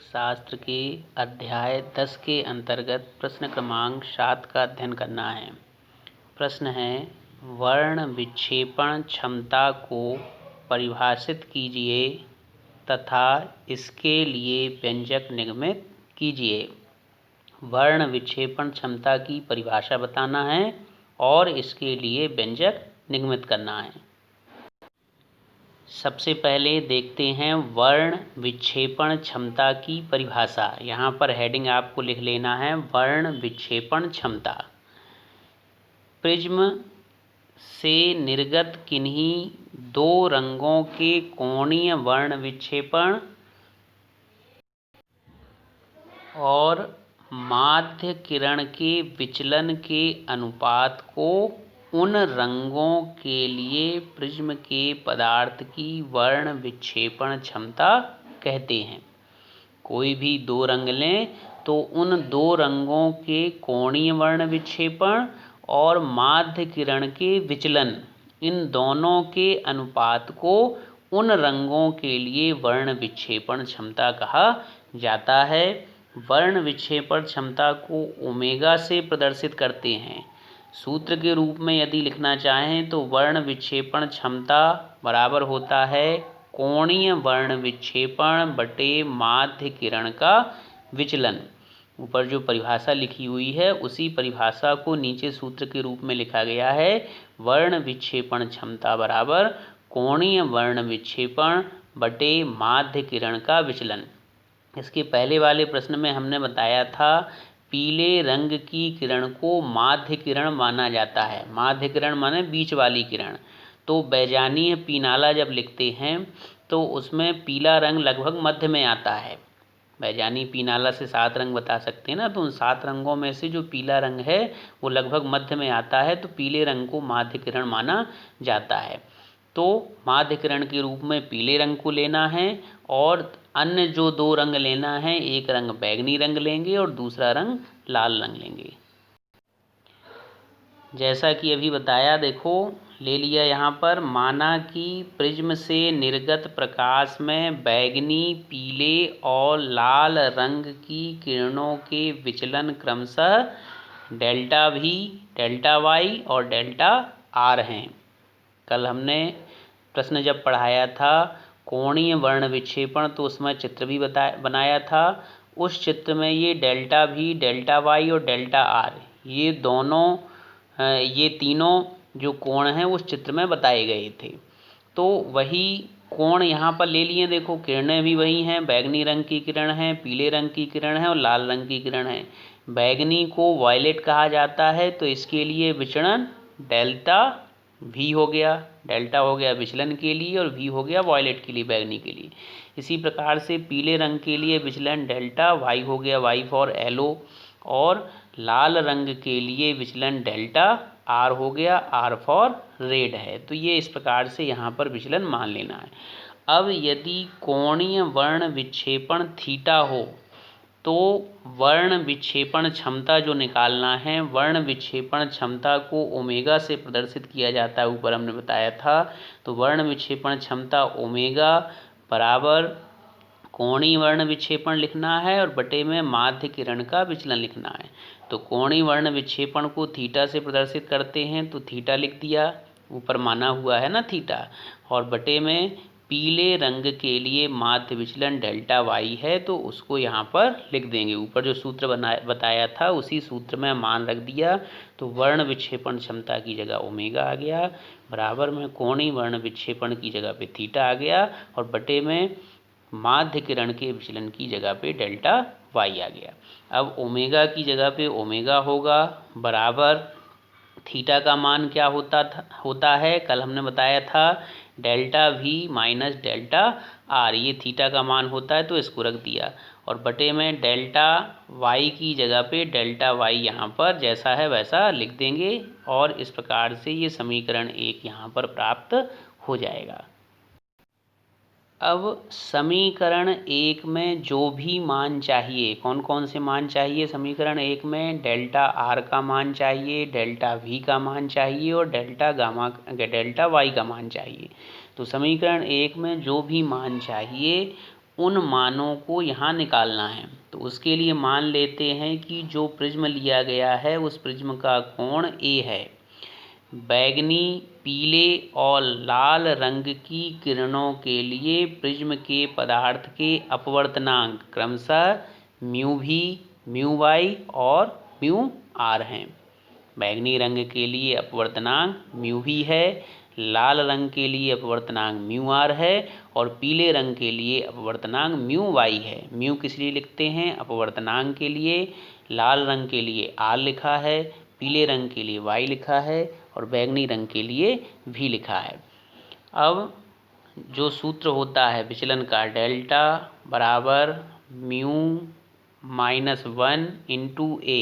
शास्त्र के अध्याय 10 के अंतर्गत प्रश्न क्रमांक 7 का अध्ययन करना है। प्रश्न है, वर्ण विक्षेपण क्षमता को परिभाषित कीजिए तथा इसके लिए व्यंजक निगमित कीजिए। वर्ण विक्षेपण क्षमता की परिभाषा बताना है और इसके लिए व्यंजक निगमित करना है। सबसे पहले देखते हैं वर्ण विक्षेपण क्षमता की परिभाषा। यहाँ पर हेडिंग आपको लिख लेना है, वर्ण विक्षेपण क्षमता। प्रिज्म से निर्गत किन्हीं दो रंगों के कोणीय वर्ण विक्षेपण और माध्य किरण के विचलन के अनुपात को उन रंगों के लिए प्रिज्म के पदार्थ की वर्ण विक्षेपण क्षमता कहते हैं। कोई भी दो रंग लें तो उन दो रंगों के कोणीय वर्ण विक्षेपण और माध्य किरण के विचलन, इन दोनों के अनुपात को उन रंगों के लिए वर्ण विक्षेपण क्षमता कहा जाता है। वर्ण विक्षेपण क्षमता को ओमेगा से प्रदर्शित करते हैं। सूत्र के रूप में यदि लिखना चाहें तो वर्ण विक्षेपण क्षमता बराबर होता है कोणीय वर्ण विक्षेपण बटे माध्य किरण का विचलन। ऊपर जो परिभाषा लिखी हुई है उसी परिभाषा को नीचे सूत्र के रूप में लिखा गया है। वर्ण विक्षेपण क्षमता बराबर कोणीय वर्ण विक्षेपण बटे माध्य किरण का विचलन। इसके पहले वाले प्रश्न में हमने बताया था पीले रंग की किरण को माध्य किरण माना जाता है। माध्य किरण माने बीच वाली किरण। तो बैजानीय पीनाला जब लिखते हैं तो उसमें पीला रंग लगभग मध्य में आता है। बैजानी पीनाला से 7 रंग बता सकते हैं ना, तो उन 7 रंगों में से जो पीला रंग है वो लगभग मध्य में आता है, तो पीले रंग को माध्य किरण माना जाता है। तो माध्य किरण के रूप में पीले रंग को लेना है और अन्य जो दो रंग लेना है, एक रंग बैंगनी रंग लेंगे और दूसरा रंग लाल रंग लेंगे। जैसा कि अभी बताया, देखो ले लिया यहाँ पर, माना कि प्रिज्म से निर्गत प्रकाश में बैंगनी, पीले और लाल रंग की किरणों के विचलन क्रमशः डेल्टा V, डेल्टा Y और डेल्टा R हैं। कल हमने प्रश्न जब पढ़ाया था कोणीय वर्ण विक्षेपण तो उसमें चित्र भी बनाया था। उस चित्र में ये डेल्टा V, डेल्टा Y और डेल्टा R ये तीनों जो कोण हैं उस चित्र में बताए गए थे। तो वही कोण यहाँ पर ले लिए। देखो किरणें भी वही हैं, बैंगनी रंग की किरण है, पीले रंग की किरण है और लाल रंग की किरण है। बैंगनी को वायलेट कहा जाता है, तो इसके लिए विचलन डेल्टा V हो गया। डेल्टा हो गया विचलन के लिए और V हो गया वायलेट के लिए, बैंगनी के लिए। इसी प्रकार से पीले रंग के लिए विचलन डेल्टा Y हो गया, Y फॉर येलो, और लाल रंग के लिए विचलन डेल्टा R हो गया, R फॉर रेड है। तो ये इस प्रकार से यहाँ पर विचलन मान लेना है। अब यदि कोणीय वर्ण विक्षेपण थीटा हो तो वर्ण विक्षेपण क्षमता जो निकालना है, वर्ण विक्षेपण क्षमता को ओमेगा से प्रदर्शित किया जाता है, ऊपर हमने बताया था। तो वर्ण विक्षेपण क्षमता ओमेगा बराबर कोणीय वर्ण विक्षेपण लिखना है और बटे में माध्य किरण का विचलन लिखना है। तो कोणीय वर्ण विक्षेपण को थीटा से प्रदर्शित करते हैं, तो थीटा लिख दिया, ऊपर माना हुआ है ना थीटा, और बटे में पीले रंग के लिए माध्य विचलन डेल्टा Y है, तो उसको यहाँ पर लिख देंगे। ऊपर जो सूत्र बताया था उसी सूत्र में मान रख दिया। तो वर्ण विक्षेपण क्षमता की जगह ओमेगा आ गया, बराबर में कोणीय वर्ण विक्षेपण की जगह पे थीटा आ गया और बटे में माध्य किरण के विचलन की जगह पे डेल्टा Y आ गया। अब ओमेगा की जगह पे ओमेगा होगा, बराबर थीटा का मान क्या होता है, कल हमने बताया था delta V minus delta R, ये थीटा का मान होता है, तो इसको रख दिया और बटे में डेल्टा Y की जगह पे डेल्टा Y यहाँ पर जैसा है वैसा लिख देंगे और इस प्रकार से ये समीकरण 1 यहाँ पर प्राप्त हो जाएगा। अब समीकरण 1 में जो भी मान चाहिए, कौन कौन से मान चाहिए समीकरण 1 में, डेल्टा R का मान चाहिए, डेल्टा V का मान चाहिए और डेल्टा Y का मान चाहिए। तो समीकरण 1 में जो भी मान चाहिए उन मानों को यहाँ निकालना है। तो उसके लिए मान लेते हैं कि जो प्रिज्म लिया गया है उस प्रिज्म का कोण A है। बैगनी, पीले और लाल रंग की किरणों के लिए प्रिज्म के पदार्थ के अपवर्तनांक क्रमशः म्यू भी, म्यू वाई और म्यू आर हैं। बैगनी रंग के लिए अपवर्तनांक म्यू भी है, लाल रंग के लिए अपवर्तनांक म्यू आर है और पीले रंग के लिए अपवर्तनांक म्यू वाई है। म्यू किस लिए लिखते हैं? अपवर्तनांक के लिए। लाल रंग के लिए आर लिखा है, पीले रंग के लिए वाई लिखा है और बैगनी रंग के लिए भी लिखा है। अब जो सूत्र होता है विचलन का, डेल्टा बराबर म्यू माइनस 1 इंटू ए,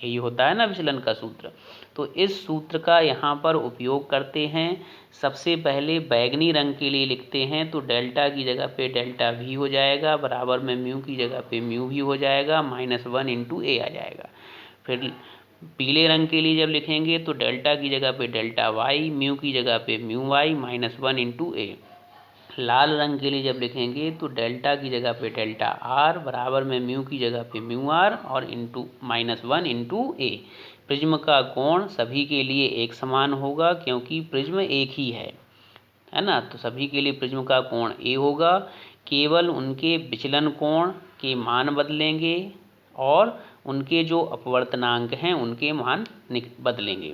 यही होता है ना विचलन का सूत्र। तो इस सूत्र का यहाँ पर उपयोग करते हैं। सबसे पहले बैगनी रंग के लिए लिखते हैं तो डेल्टा की जगह पे डेल्टा भी हो जाएगा, बराबर में म्यू की जगह पे म्यू भी हो जाएगा, -1 इंटू ए आ जाएगा। फिर पीले रंग के लिए जब लिखेंगे तो डेल्टा की जगह पे डेल्टा वाई, म्यू की जगह पे म्यू वाई, -1 इंटू ए। लाल रंग के लिए जब लिखेंगे तो डेल्टा की जगह पे डेल्टा आर, बराबर में म्यू की जगह पे म्यू आर और -1 इंटू ए। प्रिज्म का कोण सभी के लिए एक समान होगा क्योंकि प्रिज्म एक ही है ना। तो सभी के लिए प्रिज्म का कोण ए होगा। केवल उनके विचलन कोण के मान बदलेंगे और उनके जो अपवर्तनांक हैं उनके मान बदलेंगे।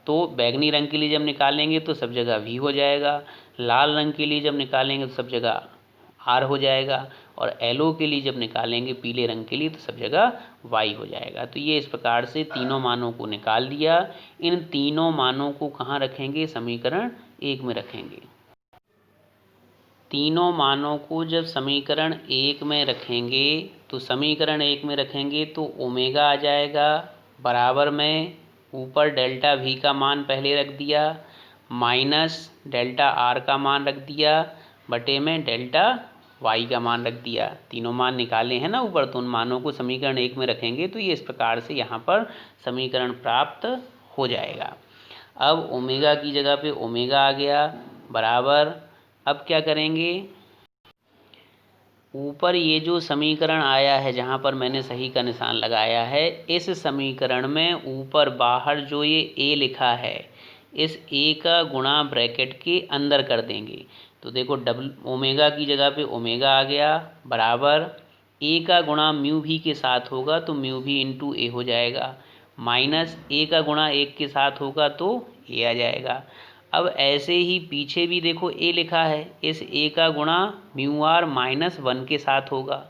तो बैगनी रंग के लिए जब निकालेंगे तो सब जगह V हो जाएगा, लाल रंग के लिए जब निकालेंगे तो सब जगह R हो जाएगा और एलो के लिए जब निकालेंगे पीले रंग के लिए तो सब जगह Y हो जाएगा। तो ये इस प्रकार से तीनों मानों को निकाल दिया। इन तीनों मानों को कहाँ रखेंगे? समीकरण 1 में रखेंगे। तीनों मानों को जब समीकरण 1 में रखेंगे तो समीकरण 1 में रखेंगे तो ओमेगा आ जाएगा, बराबर में ऊपर डेल्टा V का मान पहले रख दिया, माइनस डेल्टा R का मान रख दिया, बटे में डेल्टा Y का मान रख दिया। तीनों मान निकाले हैं ना ऊपर, तो उन मानों को समीकरण 1 में रखेंगे तो ये इस प्रकार से यहाँ पर समीकरण प्राप्त हो जाएगा। अब ओमेगा की जगह पे ओमेगा आ गया, बराबर अब क्या करेंगे? ऊपर ये जो समीकरण आया है जहाँ पर मैंने सही का निशान लगाया है, इस समीकरण में ऊपर बाहर जो ये a लिखा है इस a का गुणा ब्रैकेट के अंदर कर देंगे। तो देखो डबल ओमेगा की जगह पे ओमेगा आ गया, बराबर a का गुणा म्यू भी के साथ होगा तो म्यू भी इंटू ए हो जाएगा, माइनस a का गुणा 1 के साथ होगा तो a आ जाएगा। अब ऐसे ही पीछे भी देखो a लिखा है, इस a का गुणा म्यू आर -1 के साथ होगा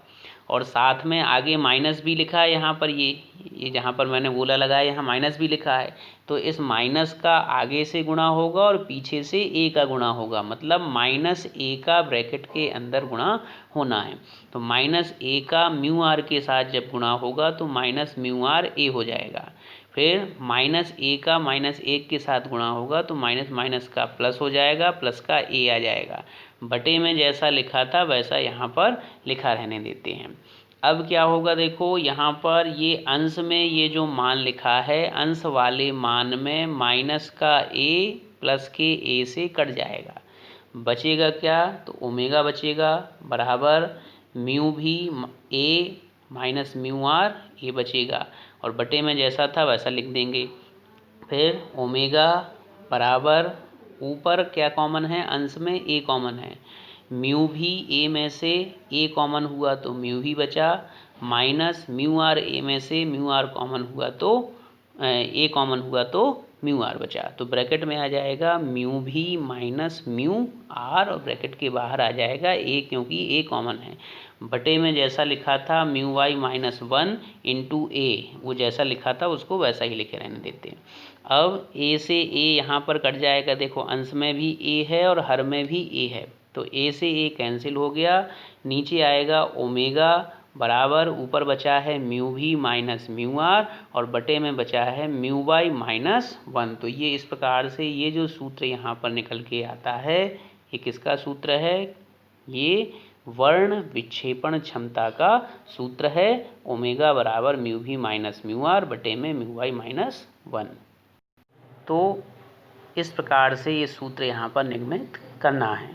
और साथ में आगे माइनस भी लिखा है। यहाँ पर ये जहाँ पर मैंने गोला लगाया यहाँ माइनस भी लिखा है, तो इस माइनस का आगे से गुणा होगा और पीछे से a का गुणा होगा, मतलब -a का ब्रैकेट के अंदर गुणा होना है। तो -a का म्यू आर के साथ जब गुणा होगा तो -म्यू आर a हो जाएगा। फिर -a का -1 के साथ गुणा होगा तो माइनस का प्लस हो जाएगा, प्लस का a आ जाएगा। बटे में जैसा लिखा था वैसा यहाँ पर लिखा रहने देते हैं। अब क्या होगा? देखो यहाँ पर ये अंश में ये जो मान लिखा है, अंश वाले मान में माइनस का a प्लस के a से कट जाएगा। बचेगा क्या? तो ओमेगा बचेगा, बराबर म्यू भी a माइनस म्यू आर ये बचेगा और बटे में जैसा था वैसा लिख देंगे। फिर ओमेगा बराबर ऊपर क्या कॉमन है? अंश में a कॉमन है, म्यू भी a में से a कॉमन हुआ तो म्यू भी बचा, माइनस म्यू आर a में से म्यू आर कॉमन हुआ तो a कॉमन हुआ तो म्यू आर बचा। तो ब्रैकेट में आ जाएगा म्यू भी माइनस म्यू आर और ब्रैकेट के बाहर आ जाएगा a, क्योंकि a कॉमन है। बटे में जैसा लिखा था म्यू वाई -1 इंटू ए, वो जैसा लिखा था उसको वैसा ही लिखे रहने देते हैं। अब a से a यहाँ पर कट जाएगा, देखो अंश में भी a है और हर में भी a है, तो a से a कैंसिल हो गया। नीचे आएगा ओमेगा बराबर ऊपर बचा है म्यू भी माइनस म्यू आर और बटे में बचा है म्यू वाई -1। तो ये इस प्रकार से ये जो सूत्र यहाँ पर निकल के आता है ये किसका सूत्र है? ये वर्ण विक्षेपण क्षमता का सूत्र है। ओमेगा बराबर म्यू भी माइनस म्यू आर बटे में म्यू वाई -1। तो इस प्रकार से ये सूत्र यहाँ पर निगमित करना है।